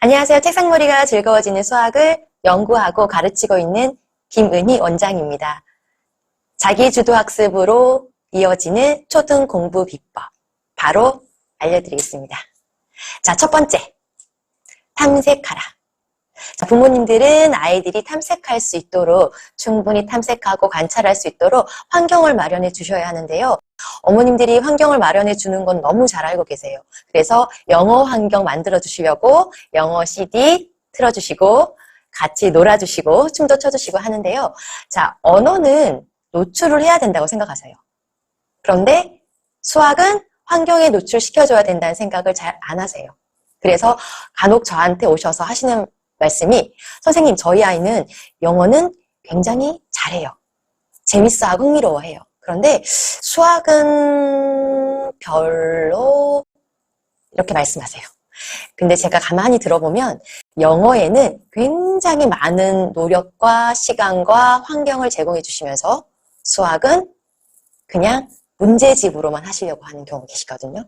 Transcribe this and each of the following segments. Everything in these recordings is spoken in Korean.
안녕하세요. 책상놀이가 즐거워지는 수학을 연구하고 가르치고 있는 김은희 원장입니다. 자기주도학습으로 이어지는 초등 공부 비법 바로 알려드리겠습니다. 자, 첫 번째, 탐색하라. 자, 부모님들은 아이들이 탐색할 수 있도록 충분히 탐색하고 관찰할 수 있도록 환경을 마련해 주셔야 하는데요. 어머님들이 환경을 마련해 주는 건 너무 잘 알고 계세요. 그래서 영어 환경 만들어 주시려고 영어 CD 틀어주시고 같이 놀아주시고 춤도 춰주시고 하는데요. 자, 언어는 노출을 해야 된다고 생각하세요. 그런데 수학은 환경에 노출시켜줘야 된다는 생각을 잘 안 하세요. 그래서 간혹 저한테 오셔서 하시는 말씀이 선생님, 저희 아이는 영어는 굉장히 잘해요. 재밌어하고 흥미로워해요. 그런데 수학은 별로 이렇게 말씀하세요. 근데 제가 가만히 들어보면 영어에는 굉장히 많은 노력과 시간과 환경을 제공해 주시면서 수학은 그냥 문제집으로만 하시려고 하는 경우 계시거든요.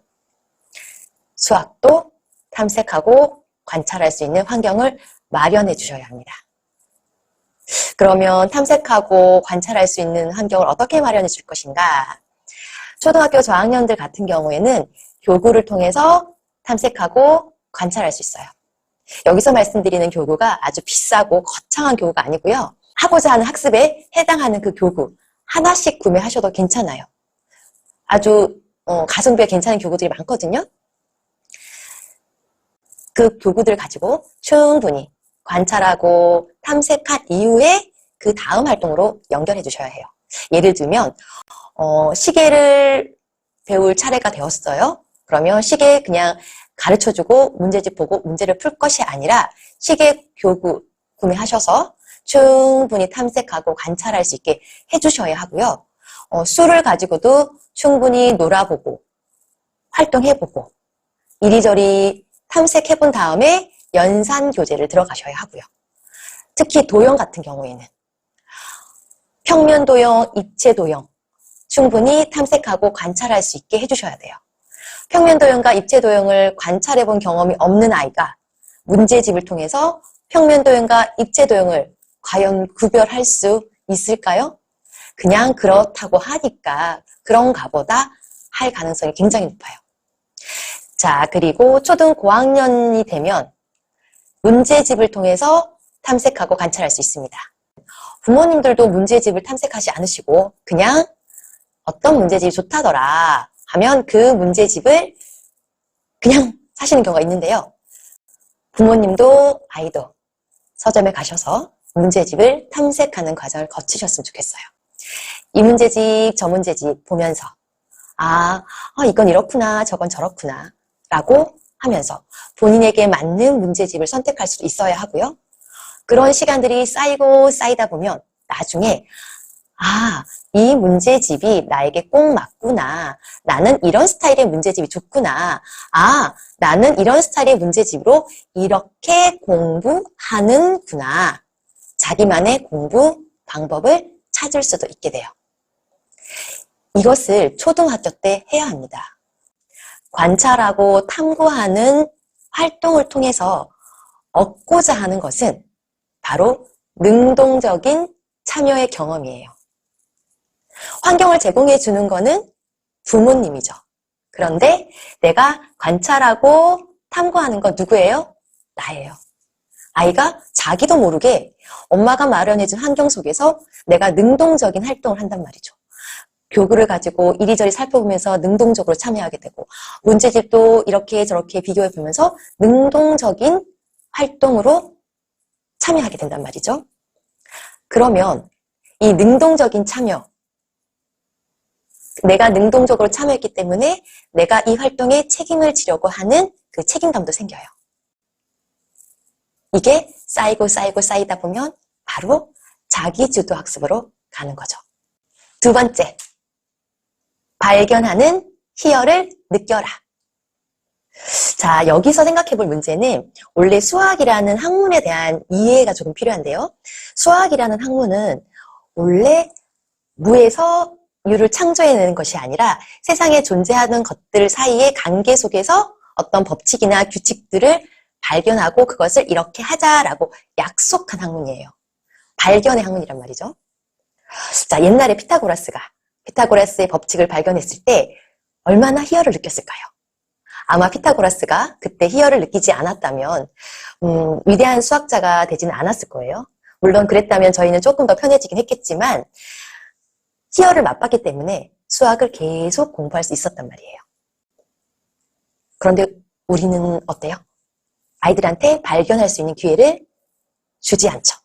수학도 탐색하고 관찰할 수 있는 환경을 마련해 주셔야 합니다. 그러면 탐색하고 관찰할 수 있는 환경을 어떻게 마련해 줄 것인가? 초등학교 저학년들 같은 경우에는 교구를 통해서 탐색하고 관찰할 수 있어요. 여기서 말씀드리는 교구가 아주 비싸고 거창한 교구가 아니고요. 하고자 하는 학습에 해당하는 그 교구 하나씩 구매하셔도 괜찮아요. 아주 가성비가 괜찮은 교구들이 많거든요. 그 교구들을 가지고 충분히 관찰하고 탐색한 이후에 그 다음 활동으로 연결해 주셔야 해요. 예를 들면 시계를 배울 차례가 되었어요. 그러면 시계 그냥 가르쳐주고 문제집 보고 문제를 풀 것이 아니라 시계 교구 구매하셔서 충분히 탐색하고 관찰할 수 있게 해주셔야 하고요. 수를 가지고도 충분히 놀아보고 활동해보고 이리저리 탐색해본 다음에 연산 교재를 들어가셔야 하고요. 특히 도형 같은 경우에는 평면 도형, 입체 도형 충분히 탐색하고 관찰할 수 있게 해주셔야 돼요. 평면 도형과 입체 도형을 관찰해본 경험이 없는 아이가 문제집을 통해서 평면 도형과 입체 도형을 과연 구별할 수 있을까요? 그냥 그렇다고 하니까 그런가 보다 할 가능성이 굉장히 높아요. 자, 그리고 초등 고학년이 되면 문제집을 통해서 탐색하고 관찰할 수 있습니다. 부모님들도 문제집을 탐색하지 않으시고 그냥 어떤 문제집이 좋다더라 하면 그 문제집을 그냥 사시는 경우가 있는데요. 부모님도 아이도 서점에 가셔서 문제집을 탐색하는 과정을 거치셨으면 좋겠어요. 이 문제집, 저 문제집 보면서 이건 이렇구나, 저건 저렇구나 라고 하면서 본인에게 맞는 문제집을 선택할 수도 있어야 하고요. 그런 시간들이 쌓이고 쌓이다 보면 나중에 이 문제집이 나에게 꼭 맞구나. 나는 이런 스타일의 문제집이 좋구나. 나는 이런 스타일의 문제집으로 이렇게 공부하는구나. 자기만의 공부 방법을 찾을 수도 있게 돼요. 이것을 초등학교 때 해야 합니다. 관찰하고 탐구하는 활동을 통해서 얻고자 하는 것은 바로 능동적인 참여의 경험이에요. 환경을 제공해 주는 거는 부모님이죠. 그런데 내가 관찰하고 탐구하는 건 누구예요? 나예요. 아이가 자기도 모르게 엄마가 마련해준 환경 속에서 내가 능동적인 활동을 한단 말이죠. 교구를 가지고 이리저리 살펴보면서 능동적으로 참여하게 되고 문제집도 이렇게 저렇게 비교해 보면서 능동적인 활동으로 참여하게 된단 말이죠. 그러면 이 능동적인 참여, 내가 능동적으로 참여했기 때문에 내가 이 활동에 책임을 지려고 하는 그 책임감도 생겨요. 이게 쌓이고 쌓이고 쌓이다 보면 바로 자기주도 학습으로 가는 거죠. 두 번째, 발견하는 희열을 느껴라. 자, 여기서 생각해 볼 문제는 원래 수학이라는 학문에 대한 이해가 조금 필요한데요. 수학이라는 학문은 원래 무에서 유를 창조해내는 것이 아니라 세상에 존재하는 것들 사이의 관계 속에서 어떤 법칙이나 규칙들을 발견하고 그것을 이렇게 하자라고 약속한 학문이에요. 발견의 학문이란 말이죠. 자, 옛날에 피타고라스의 법칙을 발견했을 때 얼마나 희열을 느꼈을까요? 아마 피타고라스가 그때 희열을 느끼지 않았다면 위대한 수학자가 되지는 않았을 거예요. 물론 그랬다면 저희는 조금 더 편해지긴 했겠지만 희열을 맛봤기 때문에 수학을 계속 공부할 수 있었단 말이에요. 그런데 우리는 어때요? 아이들한테 발견할 수 있는 기회를 주지 않죠.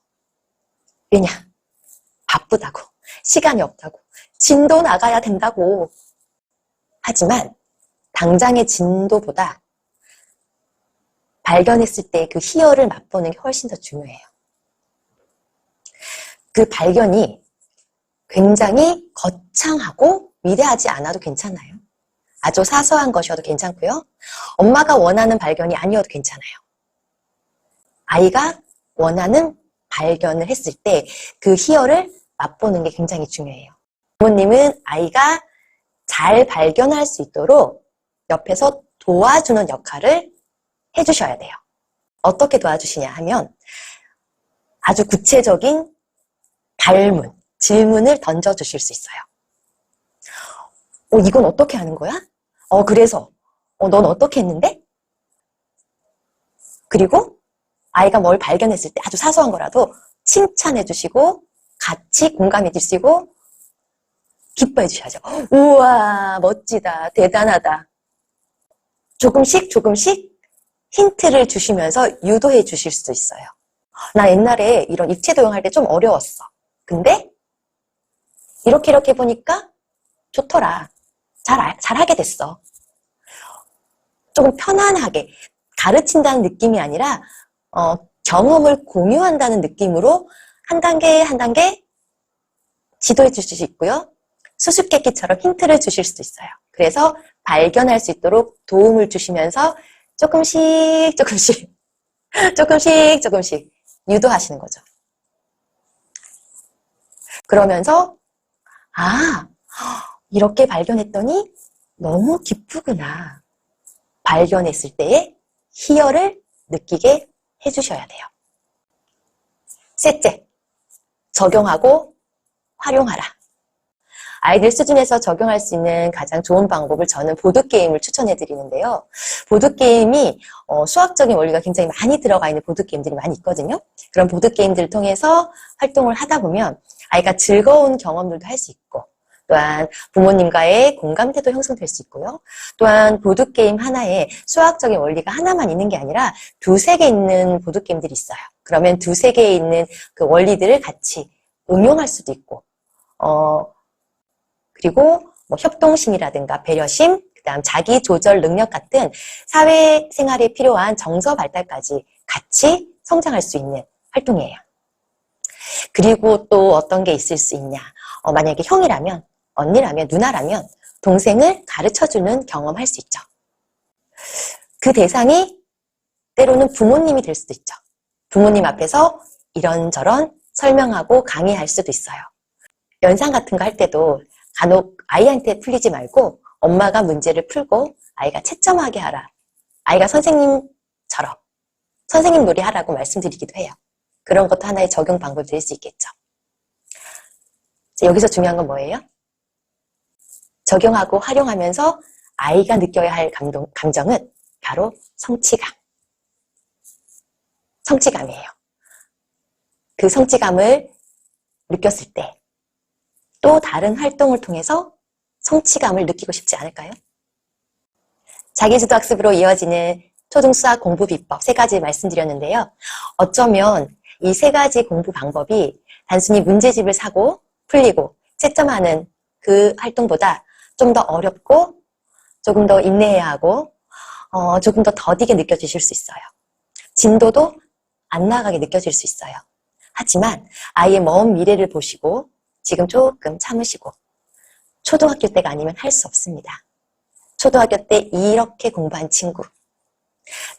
왜냐? 바쁘다고, 시간이 없다고, 진도 나가야 된다고. 하지만 당장의 진도보다 발견했을 때 그 희열을 맛보는 게 훨씬 더 중요해요. 그 발견이 굉장히 거창하고 위대하지 않아도 괜찮아요. 아주 사소한 것이어도 괜찮고요. 엄마가 원하는 발견이 아니어도 괜찮아요. 아이가 원하는 발견을 했을 때 그 희열을 맛보는 게 굉장히 중요해요. 부모님은 아이가 잘 발견할 수 있도록 옆에서 도와주는 역할을 해주셔야 돼요. 어떻게 도와주시냐 하면 아주 구체적인 질문을 던져주실 수 있어요. 이건 어떻게 하는 거야? 그래서 넌 어떻게 했는데? 그리고 아이가 뭘 발견했을 때 아주 사소한 거라도 칭찬해 주시고 같이 공감해 주시고 기뻐해 주셔야죠. 우와, 멋지다, 대단하다. 조금씩 힌트를 주시면서 유도해 주실 수 있어요. 나 옛날에 이런 입체 도형할 때 좀 어려웠어. 근데 이렇게 보니까 좋더라. 잘하게 됐어. 조금 편안하게 가르친다는 느낌이 아니라 경험을 공유한다는 느낌으로 한 단계 지도해 주실 수 있고요. 수수께끼처럼 힌트를 주실 수도 있어요. 그래서 발견할 수 있도록 도움을 주시면서 조금씩 유도하시는 거죠. 그러면서 이렇게 발견했더니 너무 기쁘구나. 발견했을 때의 희열을 느끼게 해주셔야 돼요. 셋째, 적용하고 활용하라. 아이들 수준에서 적용할 수 있는 가장 좋은 방법을 저는 보드게임을 추천해 드리는데요. 보드게임이 수학적인 원리가 굉장히 많이 들어가 있는 보드게임들이 많이 있거든요. 그런 보드게임들을 통해서 활동을 하다 보면 아이가 즐거운 경험들도 할 수 있고 또한 부모님과의 공감대도 형성될 수 있고요. 또한 보드게임 하나에 수학적인 원리가 하나만 있는 게 아니라 두세 개 있는 보드게임들이 있어요. 그러면 두세 개에 있는 그 원리들을 같이 응용할 수도 있고 그리고 협동심이라든가 배려심, 그다음 자기조절 능력 같은 사회생활에 필요한 정서 발달까지 같이 성장할 수 있는 활동이에요. 그리고 또 어떤 게 있을 수 있냐. 만약에 형이라면, 언니라면, 누나라면 동생을 가르쳐주는 경험할 수 있죠. 그 대상이 때로는 부모님이 될 수도 있죠. 부모님 앞에서 이런저런 설명하고 강의할 수도 있어요. 연상 같은 거 할 때도 간혹 아이한테 풀리지 말고 엄마가 문제를 풀고 아이가 채점하게 하라. 아이가 선생님처럼 선생님 놀이 하라고 말씀드리기도 해요. 그런 것도 하나의 적용 방법이 될 수 있겠죠. 여기서 중요한 건 뭐예요? 적용하고 활용하면서 아이가 느껴야 할 감정은 바로 성취감이에요. 그 성취감을 느꼈을 때 또 다른 활동을 통해서 성취감을 느끼고 싶지 않을까요? 자기주도 학습으로 이어지는 초등수학 공부 비법 3가지 말씀드렸는데요. 어쩌면 이 3가지 공부 방법이 단순히 문제집을 사고 풀리고 채점하는 그 활동보다 좀 더 어렵고 조금 더 인내해야 하고 조금 더 더디게 느껴지실 수 있어요. 진도도 안 나가게 느껴질 수 있어요. 하지만 아이의 먼 미래를 보시고 지금 조금 참으시고 초등학교 때가 아니면 할 수 없습니다. 초등학교 때 이렇게 공부한 친구,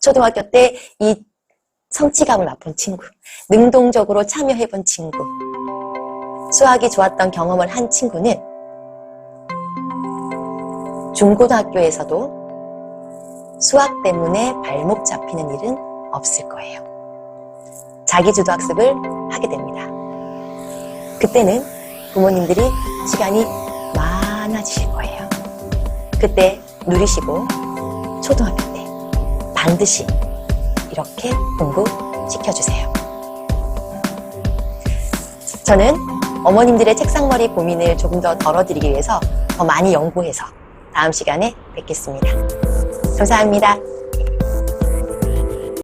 초등학교 때 이 성취감을 맛본 친구, 능동적으로 참여해본 친구, 수학이 좋았던 경험을 한 친구는 중고등학교에서도 수학 때문에 발목 잡히는 일은 없을 거예요. 자기주도 학습을 하게 됩니다. 그때는 부모님들이 시간이 많아지실 거예요. 그때 누리시고 초등학교 때 반드시 이렇게 공부시켜주세요. 저는 어머님들의 책상머리 고민을 조금 더 덜어드리기 위해서 더 많이 연구해서 다음 시간에 뵙겠습니다. 감사합니다.